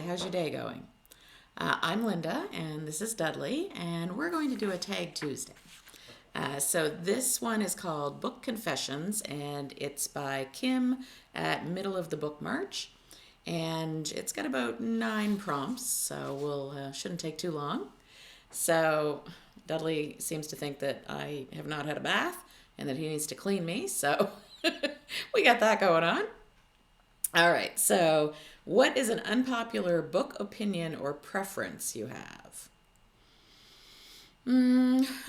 how's your day going? I'm Linda, and this is Dudley, and we're going to do a Tag Tuesday. So this one is called Book Confessions, and it's by Kim at MIDDLEoftheBookMARCH, and it's got about 9 prompts, so we'll shouldn't take too long. So Dudley seems to think that I have not had a bath and that he needs to clean me, so we got that going on. All right, so what is an unpopular book opinion or preference you have?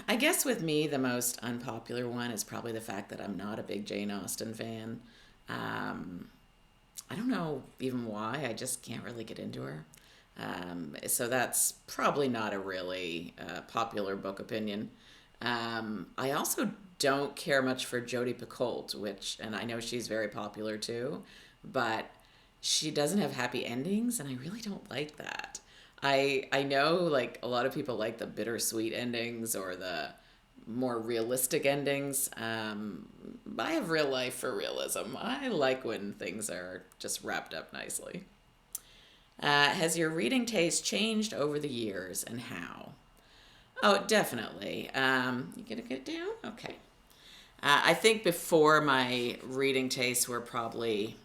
I guess with me, the most unpopular one is probably the fact that I'm not a big Jane Austen fan. I don't know even why, I just can't really get into her. So that's probably not a really popular book opinion. I also don't care much for Jodi Picoult, and I know she's very popular too, but she doesn't have happy endings, and I really don't like that. I know like a lot of people like the bittersweet endings or the more realistic endings. I have real life for realism. I like when things are just wrapped up nicely. Has your reading taste changed over the years, and how? Oh, definitely. You gonna get down? Okay. I think before my reading tastes were probably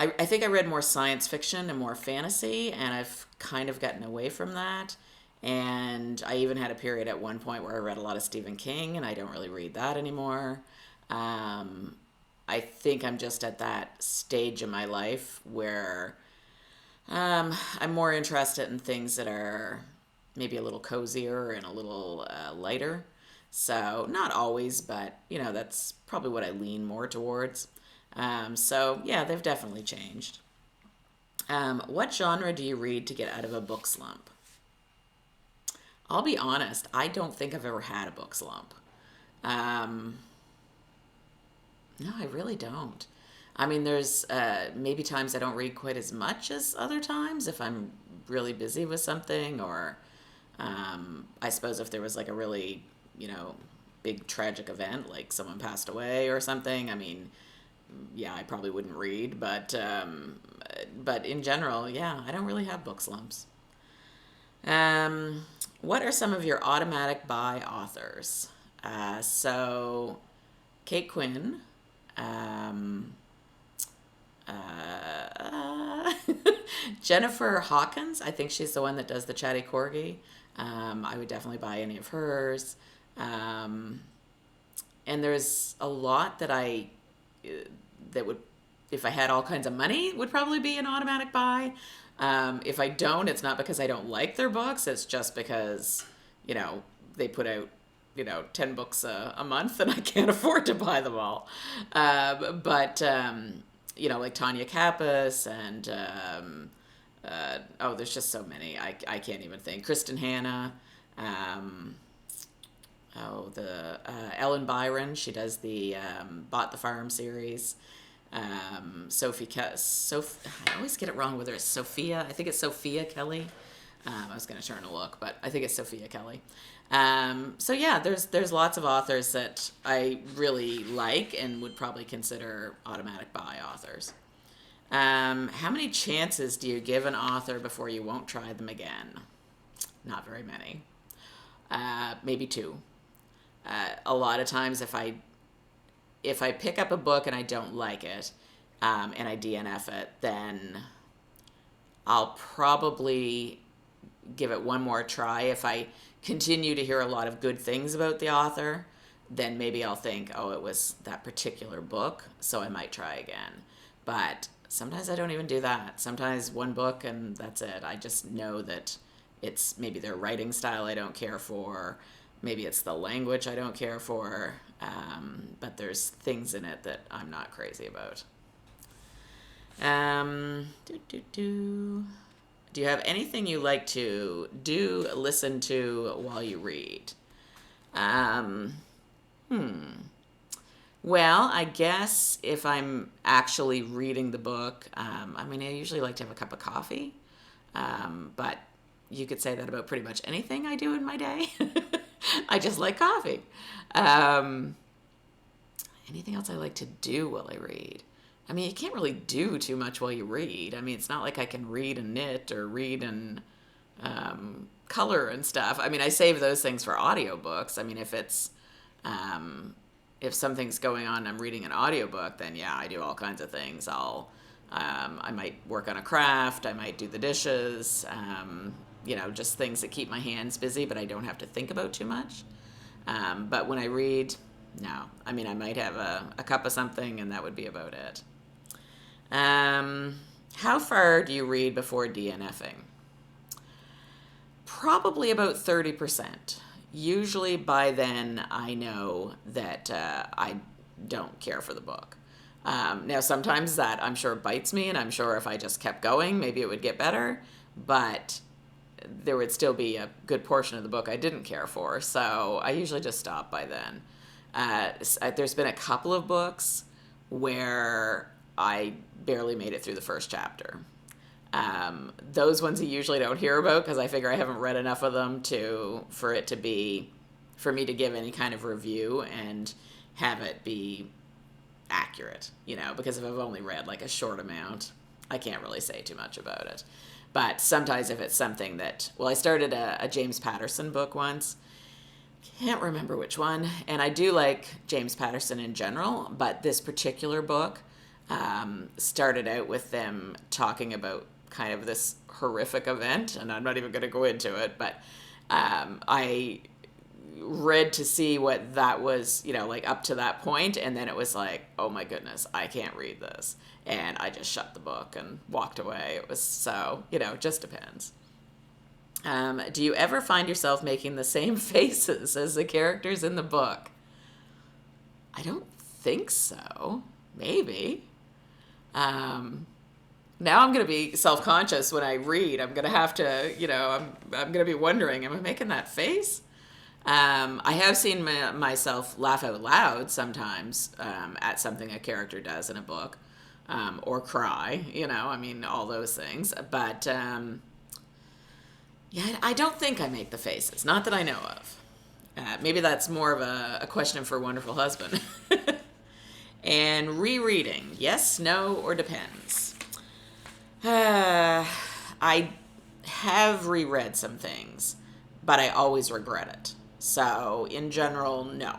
I think I read more science fiction and more fantasy, and I've kind of gotten away from that. And I even had a period at one point where I read a lot of Stephen King, and I don't really read that anymore. I think I'm just at that stage in my life where I'm more interested in things that are maybe a little cozier and a little lighter. So, not always, but that's probably what I lean more towards. So yeah, they've definitely changed. What genre do you read to get out of a book slump? I'll be honest, I don't think I've ever had a book slump. Um, no, I really don't. I mean, there's maybe times I don't read quite as much as other times if I'm really busy with something, or I suppose if there was like a really, big tragic event, like someone passed away or something. I mean, yeah, I probably wouldn't read, but in general, yeah, I don't really have book slumps. What are some of your automatic buy authors? So, Kate Quinn, um, uh, Jennifer Hawkins. I think she's the one that does the Chatty Corgi. I would definitely buy any of hers. Um, and there's a lot that would, if I had all kinds of money, would probably be an automatic buy. If I don't, it's not because I don't like their books. It's just because, they put out, 10 books a month and I can't afford to buy them all. Like Tanya Kappas and, there's just so many. I can't even think. Kristen Hanna. Ellen Byron. She does the Bought the Farm series. I always get it wrong whether it's Sophia. I think it's Sophia Kelly. I was going to turn a look, but I think it's Sophia Kelly. So yeah, there's lots of authors that I really like and would probably consider automatic buy authors. How many chances do you give an author before you won't try them again? Not very many. Maybe 2. A lot of times if I pick up a book and I don't like it, and I DNF it, then I'll probably give it one more try. If I continue to hear a lot of good things about the author, then maybe I'll think, oh, it was that particular book, so I might try again. But sometimes I don't even do that. Sometimes one book and that's it. I just know that it's maybe their writing style I don't care for. Maybe it's the language I don't care for. But there's things in it that I'm not crazy about. Do you have anything you like to listen to while you read? Well, I guess if I'm actually reading the book, I usually like to have a cup of coffee. But you could say that about pretty much anything I do in my day. I just like coffee. Anything else I like to do while I read? I mean, you can't really do too much while you read. I mean, it's not like I can read and knit or read and color and stuff. I mean, I save those things for audiobooks. I mean, if something's going on and I'm reading an audiobook, then yeah, I do all kinds of things. I might work on a craft, I might do the dishes, just things that keep my hands busy, but I don't have to think about too much. But when I read, no. I mean, I might have a cup of something, and that would be about it. How far do you read before DNFing? Probably about 30%. Usually by then I know that I don't care for the book. Now sometimes that I'm sure bites me, and I'm sure if I just kept going, maybe it would get better, but there would still be a good portion of the book I didn't care for, so I usually just stop by then. There's been a couple of books where I barely made it through the first chapter. Those ones you usually don't hear about because I figure I haven't read enough of them for me to give any kind of review and have it be accurate, because if I've only read like a short amount, I can't really say too much about it. But sometimes if it's something that, I started a James Patterson book once. Can't remember which one. And I do like James Patterson in general, but this particular book started out with them talking about kind of this horrific event, and I'm not even going to go into it, but I read to see what that was, like up to that point, and then it was like, oh my goodness, I can't read this. And I just shut the book and walked away. It was so, it just depends. Do you ever find yourself making the same faces as the characters in the book? I don't think so. Maybe. Now I'm going to be self-conscious when I read. I'm going to have to, I'm going to be wondering, am I making that face? I have seen myself laugh out loud sometimes at something a character does in a book, or cry, all those things. But yeah, I don't think I make the faces. Not that I know of. Maybe that's more of a question for Wonderful Husband. And rereading, yes, no, or depends. I have reread some things, but I always regret it. So in general, no.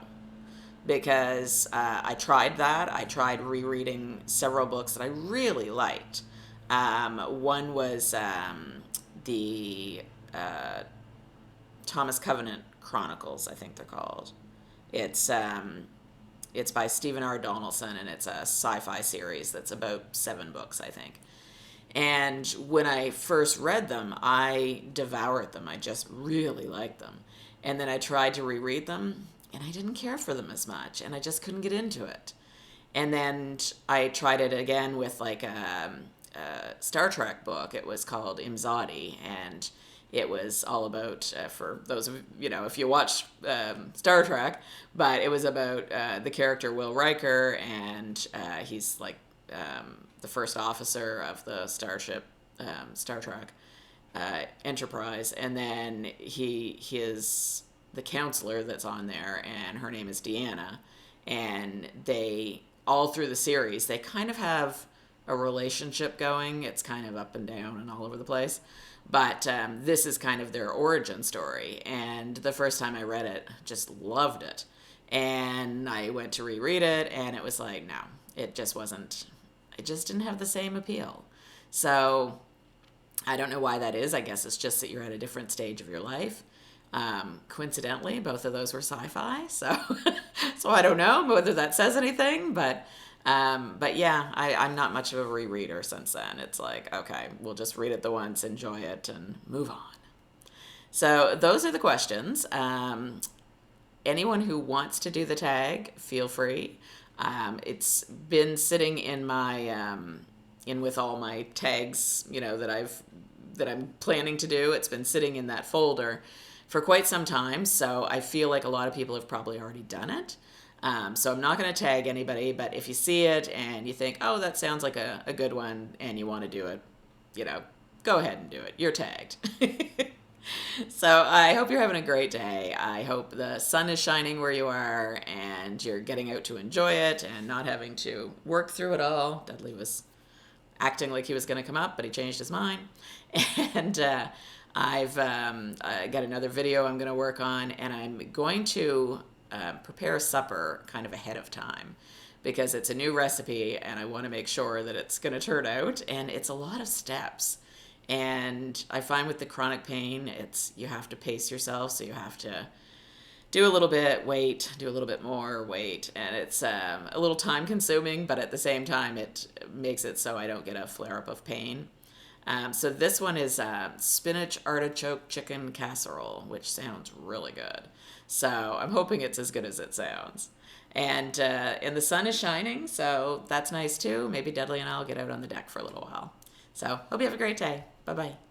Because I tried that. I tried rereading several books that I really liked. One was the Thomas Covenant Chronicles, I think they're called. It's by Stephen R. Donaldson, and it's a sci-fi series that's about 7 books, I think. And when I first read them, I devoured them. I just really liked them. And then I tried to reread them, and I didn't care for them as much, and I just couldn't get into it. And then I tried it again with like a Star Trek book. It was called Imzadi, and it was all about, for those of, if you watch Star Trek, but it was about the character Will Riker, and he's like the first officer of the starship, Star Trek Enterprise, and then he is the counselor that's on there, and her name is Deanna, and they, all through the series, they kind of have a relationship going. It's kind of up and down and all over the place. But this is kind of their origin story. And the first time I read it, just loved it. And I went to reread it, and it was like, no, it just wasn't, it just didn't have the same appeal. So I don't know why that is. I guess it's just that you're at a different stage of your life. Coincidentally, both of those were sci-fi. So I don't know whether that says anything, but yeah, I'm not much of a rereader since then. It's like, okay, we'll just read it the once, enjoy it, and move on. So those are the questions. Anyone who wants to do the tag, feel free. It's been sitting in my, with all my tags, that I'm planning to do. It's been sitting in that folder for quite some time. So I feel like a lot of people have probably already done it. So I'm not going to tag anybody, but if you see it and you think, oh, that sounds like a good one, and you want to do it, go ahead and do it. You're tagged. So I hope you're having a great day. I hope the sun is shining where you are and you're getting out to enjoy it and not having to work through it all. Dudley was acting like he was going to come up, but he changed his mind. And I've got another video I'm going to work on, and I'm going to prepare supper kind of ahead of time because it's a new recipe and I want to make sure that it's going to turn out. And it's a lot of steps. And I find with the chronic pain, it's you have to pace yourself, so you have to do a little bit, wait, do a little bit more, wait, and it's a little time consuming, but at the same time, it makes it so I don't get a flare up of pain. So this one is spinach artichoke chicken casserole, which sounds really good. So I'm hoping it's as good as it sounds. And the sun is shining, so that's nice too. Maybe Dudley and I'll get out on the deck for a little while. So hope you have a great day. Bye bye.